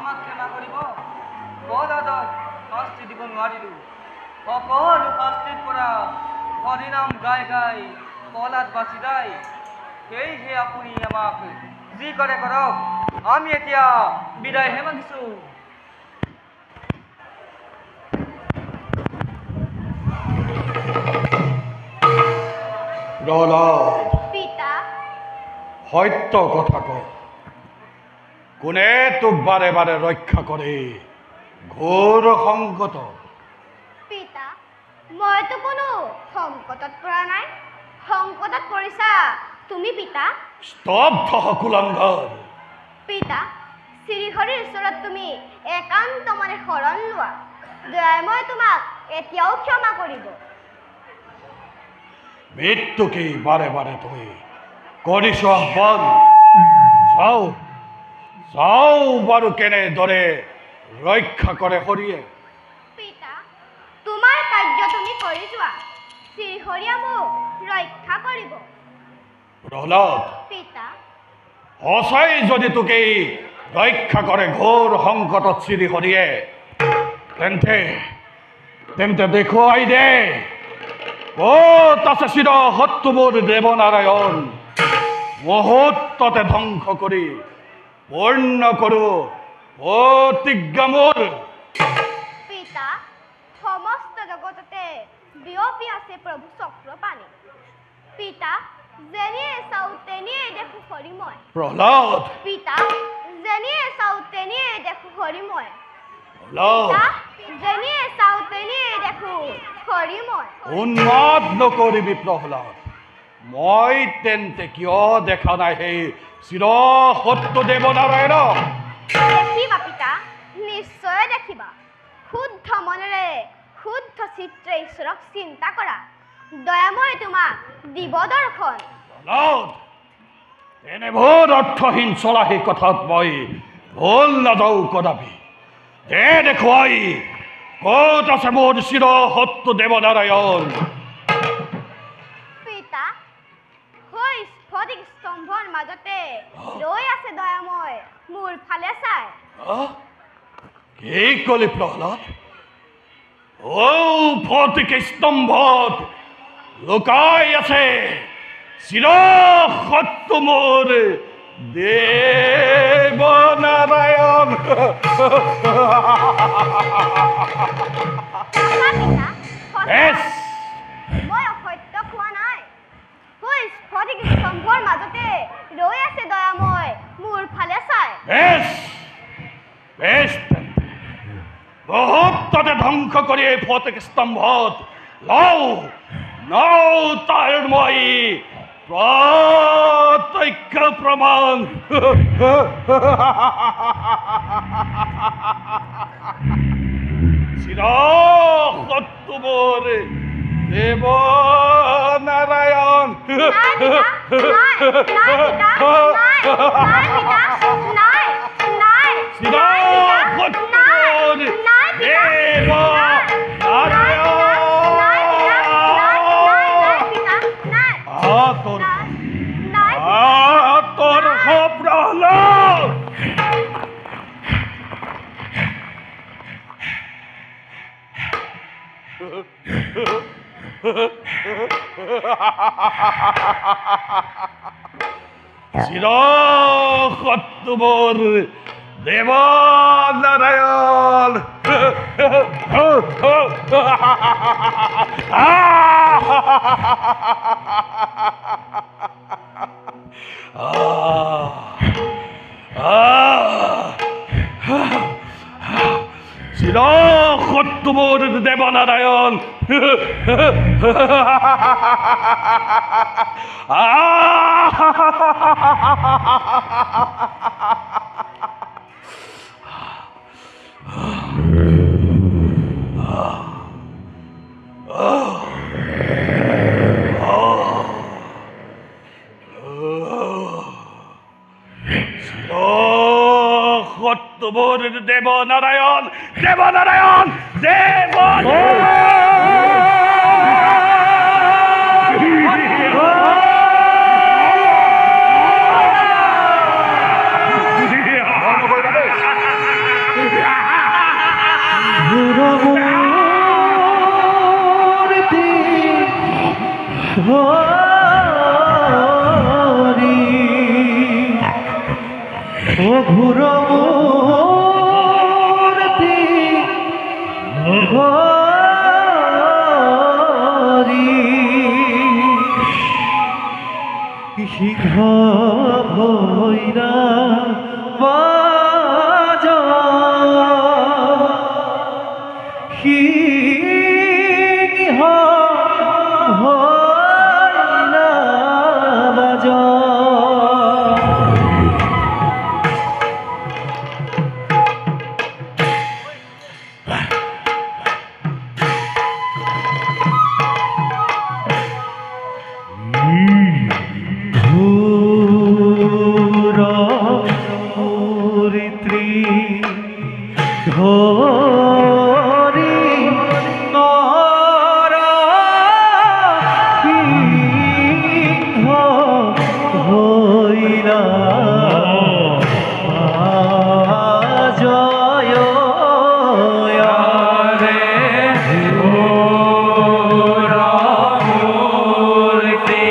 আমাক ক্ষমা কৰিব প্ৰহ্লাদক শাস্তি দিব নোৱাৰিলোঁ সকলো শাস্তিৰ পৰা হৰিনাম গাই গাই প্ৰহ্লাদ বাচি যায় সেয়েহে আপুনি আমাক যি কৰে কৰক আমি এতিয়া বিদায়হে মাগিছোঁ প্ৰহ্লাদ পিতা সত্য কথা ক কোনে তোক বাৰে বাৰে ৰক্ষা কৰে ঘোৰ সংকট পিতা মইতো কোনো সংকটত পৰা নাই সংকটত পৰিছা তুমি পিতা স্তব্ধ কুলাংগাৰ পিতা শ্ৰীহৰিৰ ওচৰত তুমি একান্ত মনে শৰণ লোৱা দয়াই মই তোমাক এতিয়াও ক্ষমা কৰিব মৃত্যুকে বাৰে বাৰে তই কৰিছ আহ্বান চাও চাও বাৰু কেনেদৰে ৰক্ষা কৰে হৰিয়ে পিতা তোমাৰ কাৰ্য তুমি কৰি যোৱা শ্ৰীহৰিয়ে মোক ৰক্ষা কৰিব প্ৰহ্লাদ পিতা সঁচাই যদি তোকে ৰক্ষা কৰে ঘোৰ সংকটত শ্ৰী হৰিয়ে তেন্তে তেন্তে দেখুৱাই দে ক'ত আছে চিৰ শত্ৰুবোৰ দেৱনাৰায়ণ মুহূৰ্ততে ধ্বংস কৰি পূৰ্ণ কৰো প্ৰতিজ্ঞা মোৰ পিতা সমস্ত জগততে বিয়পি আছে প্ৰভু চক্ৰপাণি পিতা যেনিয়ে চাওঁ তেনিয়ে দেখো হৰিময় প্ৰহ্লাদ পিতা যেনিয়ে চাওঁ তেনিয়ে দেখো হৰিময় প্ৰহ্লাদ যেনিয়ে চাওঁ তেনিয়ে দেখো হৰিময় উন্মাদ নকৰিবি প্ৰহ্লাদ মই তেন্তে কিয় দেখা নাই সেই চিৰ শত্ৰু দেৱনাৰায়ণক দেখিবা পিতা নিশ্চয় দেখিবা শুদ্ধ মনেৰে শুদ্ধ চিত্ৰে ঈশ্বৰক চিন্তা কৰা দয়াময় তোমাক দিব দৰ্শন প্ৰহ্লাদ এনেবোৰ অৰ্থহীন চলাহী কথাত মই ভুল নাযাওঁ কদাপি দে দেখুৱাই ক'ত আছে মোৰ চিৰ শত্ৰু দেৱনাৰায়ণ পিতা হৈ স্ফটিক স্তম্ভৰ মাজতে ৰৈ আছে দয়াময় মোৰ ফালে চাই কি কলি প্ৰহ্লাদ ঔ ফটিক স্তম্ভত লুকাই আছে চিৰ শত্ৰু মোৰ দেৱনাৰায়ণ মই অসত্য কোৱা নাই হৈ স্ফটিক স্তম্ভৰ মাজতে ৰৈ আছে দয়াময় মোৰ ফালে চাই মুহূৰ্ততে ধ্বংস কৰি এই ফটিক স্তম্ভত লওঁ লওঁ তাৰ মই প্ৰত্যক্ষ প্ৰমাণ চিৰ শত্ৰু মোৰ দেৱনাৰায়ণ তোৰ প্ৰহ্লাদ চিৰ শত্ৰুবোৰ দেৱনাৰায়ণ চিৰ শত্ৰুবোৰ দেৱনাৰায়ণ শত্ৰুবোৰ দেৱনাৰায়ণ দেৱনাৰায়ণ দেৱনাৰায়ণ ঘুরমূর্তি হরি সিংহ ভৈরা বাজ সিংহ ভৈরা বাজ ধরি নর সিংহ হইলা জয় রে মূর্তি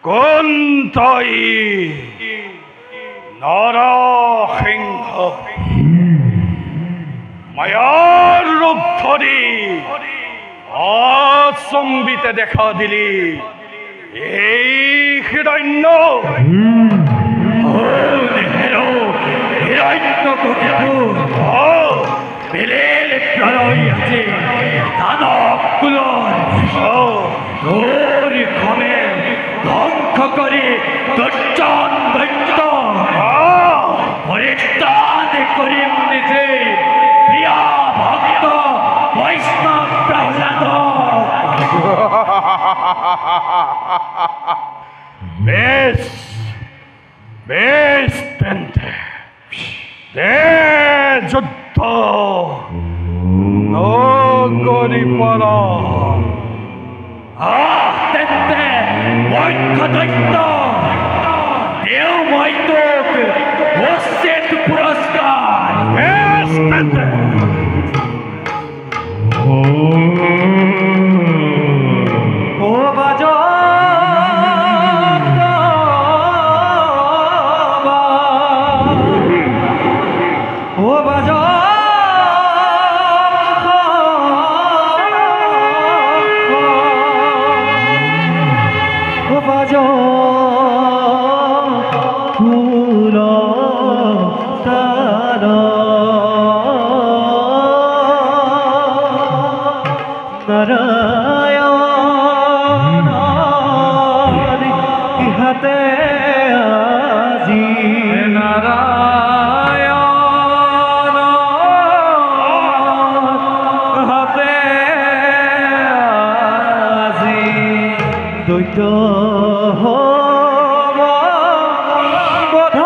কোন তাই নরসিংহ মায়ার রূপ ধরি অসম্বিতে দেখা দিলি এই হিরণ্য পেলের প্রলয় আছে দানব কুলর তোর ক্ষমে ধ্বংস করে দুর্জন দৈত্য পরিত্রাণ করিম নিজে প্রিয়া ভক্ত বৈষ্ণব প্রহ্লাদ বেশ বেশ দে যুদ্ধ নগরী পরা তেন্তে মৈত্য দৈত্য দেও মৈত্য হোসেন পুরস্কার বেশ ও বাজা ও বাজা ও বাজা ফুল তারা নারায়ণ দৈত্য হব বধ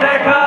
দেখা